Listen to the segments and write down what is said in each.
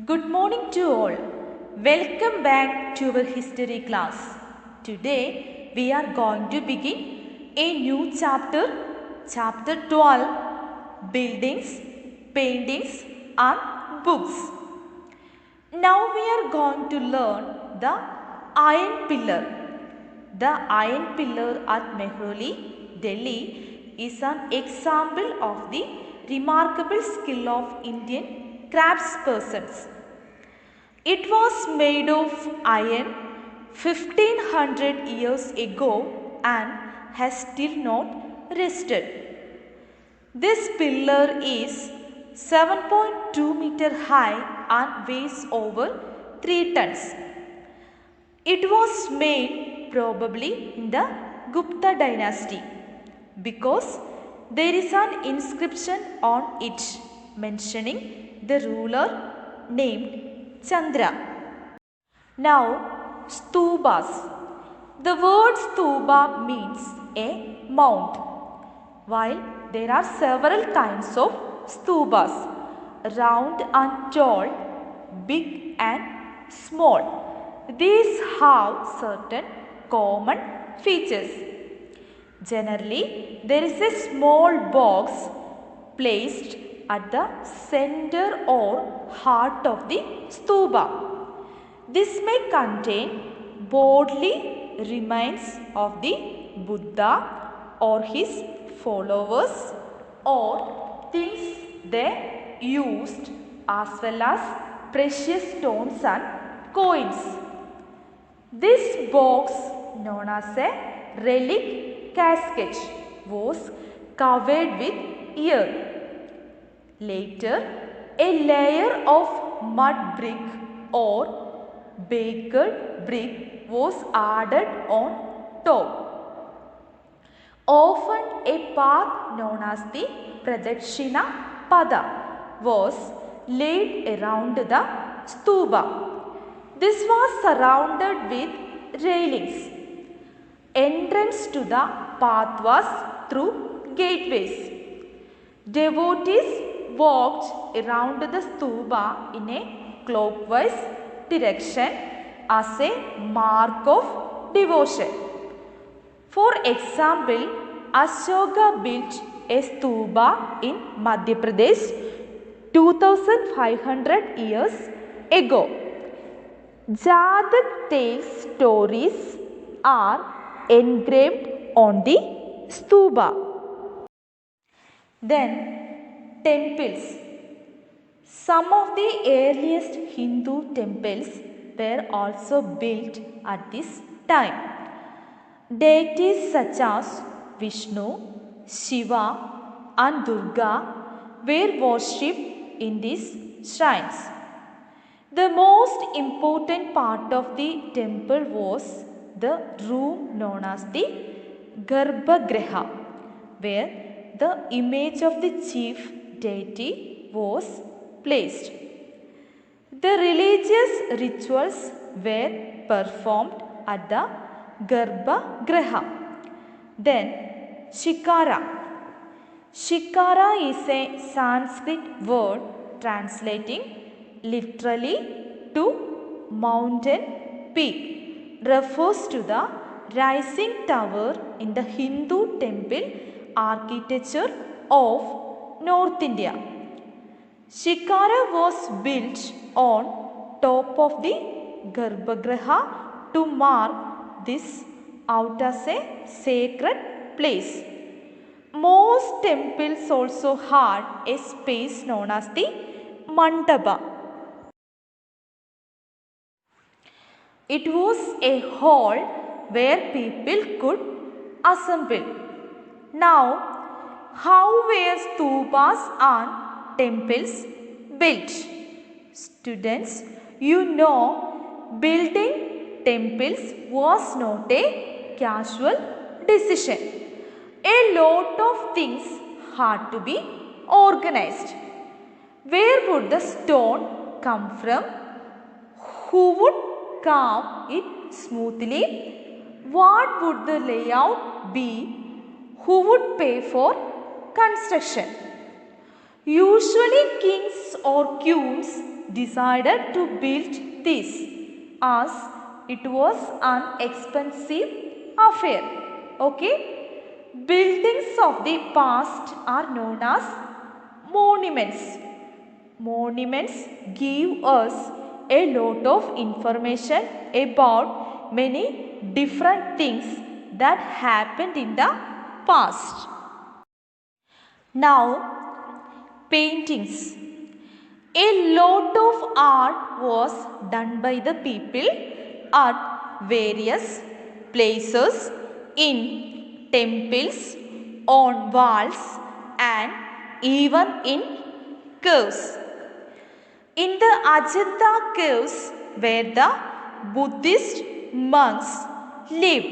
Good morning to all. Welcome back to our history class. Today we are going to begin a new chapter, chapter 12, Buildings, Paintings and Books. Now we are going to learn the Iron Pillar. The Iron Pillar at Mehrauli, Delhi is an example of the remarkable skill of Indian craftspersons. It was made of iron 1500 years ago and has still not rusted. This pillar is 7.2 meter high and weighs over 3 tons. It was made probably in the Gupta dynasty because there is an inscription on it mentioning the ruler named Chandra. Now, stubas. The word stupa means a mount. While there are several kinds of stupas, round and tall, big and small. These have certain common features. Generally, there is a small box placed at the center or heart of the stupa. This may contain bodily remains of the Buddha or his followers or things they used, as well as precious stones and coins. This box, known as a relic casket, was covered with earth. Later, a layer of mud brick or baked brick was added on top. Often a path known as the Pradakshina Pada was laid around the stupa. This was surrounded with railings. Entrance to the path was through gateways. Devotees walked around the stupa in a clockwise direction as a mark of devotion. For example, Ashoka built a stupa in Madhya Pradesh 2500 years ago. Jadak tale stories are engraved on the stupa. Then, temples. Some of the earliest Hindu temples were also built at this time. Deities such as Vishnu, Shiva and Durga were worshipped in these shrines. The most important part of the temple was the room known as the Garbhagriha, where the image of the chief deity was placed. The religious rituals were performed at the Garbhagriha. Then, Shikara. Shikara is a Sanskrit word translating literally to mountain peak. Refers to the rising tower in the Hindu temple architecture of North India. Shikara was built on top of the Garbhagriha to mark this out as a sacred place. Most temples also had a space known as the Mandapa. It was a hall where people could assemble. Now, how were stupas and temples built? Students, you know, building temples was not a casual decision. A lot of things had to be organized. Where would the stone come from? Who would carve it smoothly? What would the layout be? Who would pay for construction? Usually kings or queens decided to build this as it was an expensive affair. Okay? Buildings of the past are known as monuments. Monuments give us a lot of information about many different things that happened in the past. Now, paintings. A lot of art was done by the people at various places in temples, on walls, and even in caves. In the Ajanta caves where the Buddhist monks lived,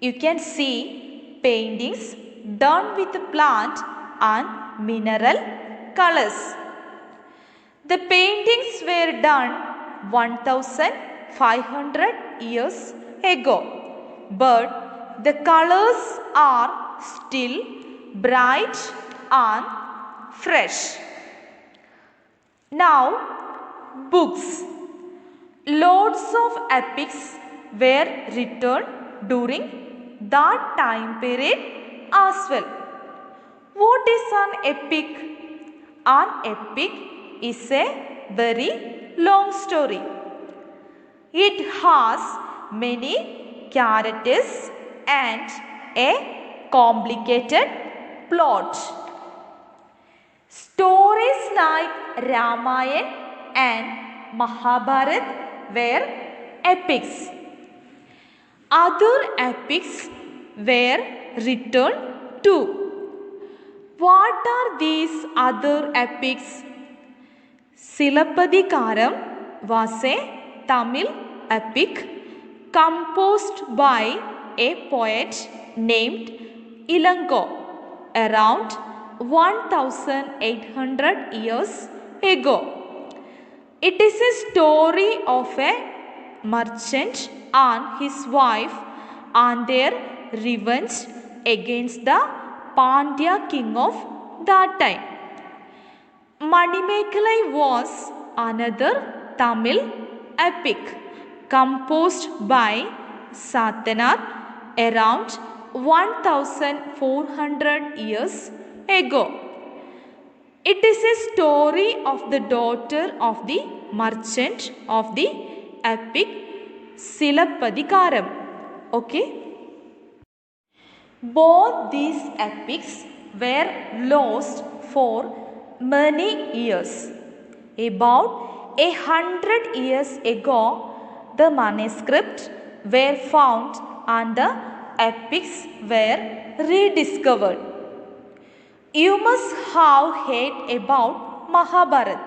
you can see paintings done with plant and mineral colors. The paintings were done 1500 years ago, but the colors are still bright and fresh. Now, books. Loads of epics were written during that time period as well. What is an epic? An epic is a very long story. It has many characters and a complicated plot. Stories like Ramayana and Mahabharata were epics. Other epics were written too. What are these other epics? Silappatikaram was a Tamil epic composed by a poet named Ilango around 1800 years ago. It is a story of a merchant and his wife and their revenge against the Pandya king of that time. Manimekalai was another Tamil epic composed by Satanath around 1400 years ago. It is a story of the daughter of the merchant of the epic Silappatikaram. Okay? Both these epics were lost for many years. About 100 years ago, the manuscripts were found and the epics were rediscovered. You must have heard about Mahabharata.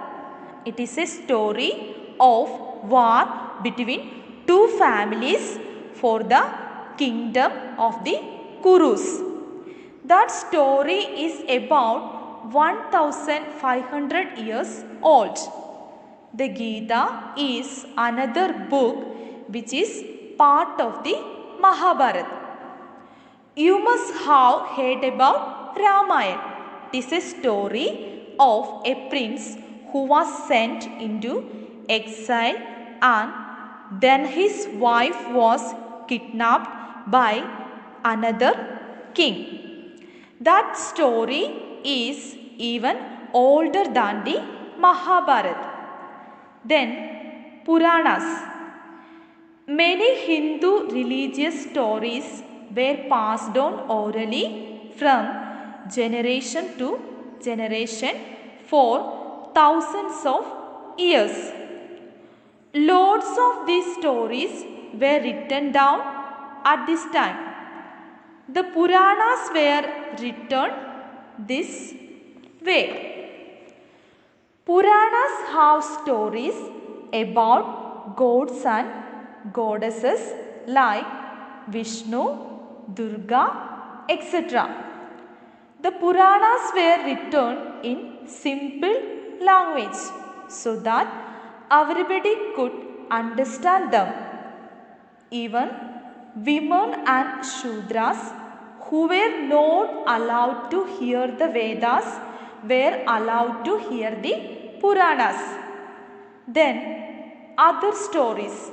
It is a story of war between two families for the kingdom of the Kurus. That story is about 1500 years old. The Gita is another book which is part of the Mahabharata. You must have heard about Ramayana. It is a story of a prince who was sent into exile and then his wife was kidnapped by another king. That story is even older than the Mahabharata. Then Puranas. Many Hindu religious stories were passed on orally from generation to generation for thousands of years. Loads of these stories were written down at this time. The Puranas were written this way. Puranas have stories about gods and goddesses like Vishnu, Durga, etc. The Puranas were written in simple language so that everybody could understand them. Even women and Shudras who were not allowed to hear the Vedas were allowed to hear the Puranas. Then other stories.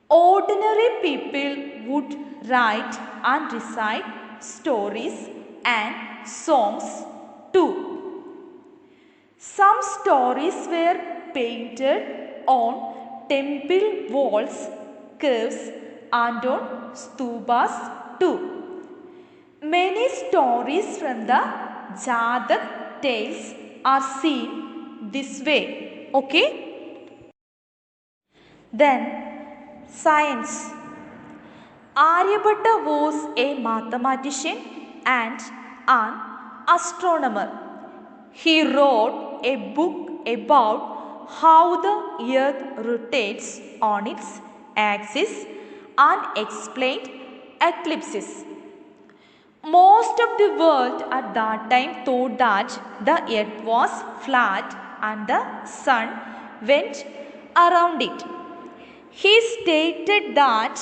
Ordinary people would write and recite stories and songs too. Some stories were painted on temple walls, caves and on stupas too. Many stories from the Jatak tales are seen this way. Okay? Then science. Aryabhatta was a mathematician and an astronomer. He wrote a book about how the earth rotates on its axis and explained eclipses. Most of the world at that time thought that the earth was flat and the sun went around it. He stated that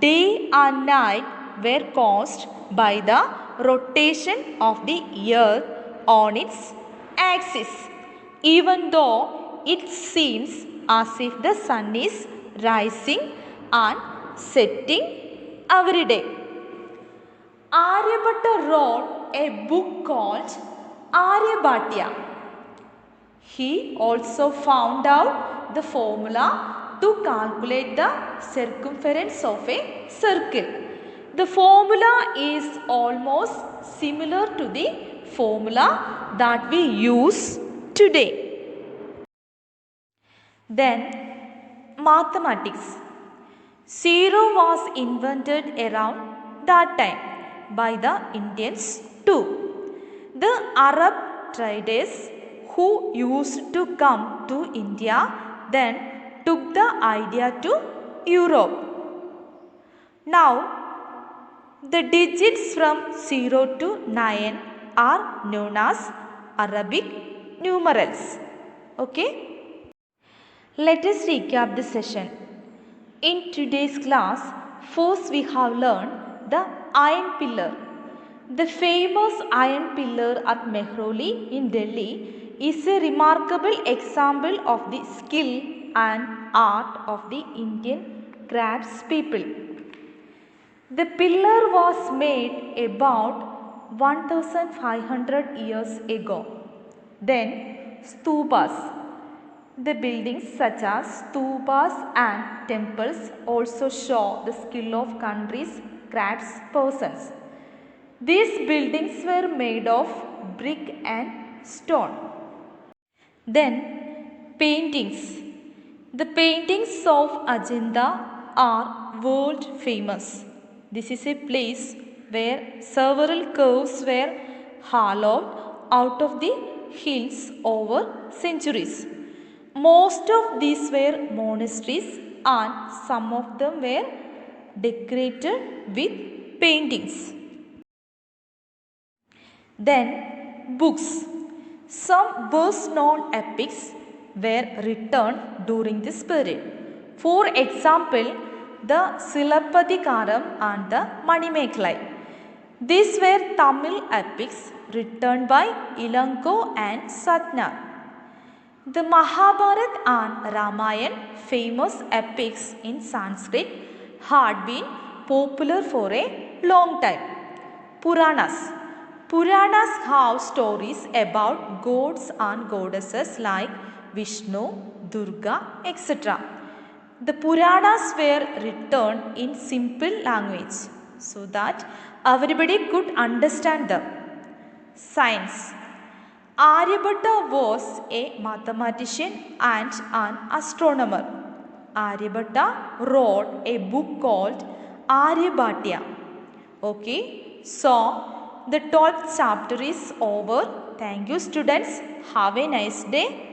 day and night were caused by the rotation of the earth on its axis, even though it seems as if the sun is rising and setting every day. Aryabhatta wrote a book called Aryabhatya. He also found out the formula to calculate the circumference of a circle. The formula is almost similar to the formula that we use today. Then mathematics. Zero was invented around that time by the Indians too. The Arab traders who used to come to India then took the idea to Europe. Now, the digits from 0 to 9 are known as Arabic numerals. Okay? Let us recap the session. In today's class, first we have learned the iron pillar. The famous iron pillar at Mehrauli in Delhi is a remarkable example of the skill and art of the Indian craftspeople. The pillar was made about 1500 years ago. Then stupas. The buildings such as stupas and temples also show the skill of country's craftspersons. These buildings were made of brick and stone. Then paintings. The paintings of Ajanta are world famous. This is a place where several curves were hollowed out of the hills over centuries. Most of these were monasteries and some of them were decorated with paintings. Then books. Some best known epics were written during this period. For example, the Silappatikaram and the Manimekalai. These were Tamil epics written by Ilanko and Satnar. The Mahabharata and Ramayana, famous epics in Sanskrit, had been popular for a long time. Puranas. Puranas have stories about gods and goddesses like Vishnu, Durga, etc. The Puranas were written in simple language so that everybody could understand them. Science. Aryabhatta was a mathematician and an astronomer. Aryabhatta wrote a book called Aryabhatya. Okay, so the 12th chapter is over. Thank you, students. Have a nice day.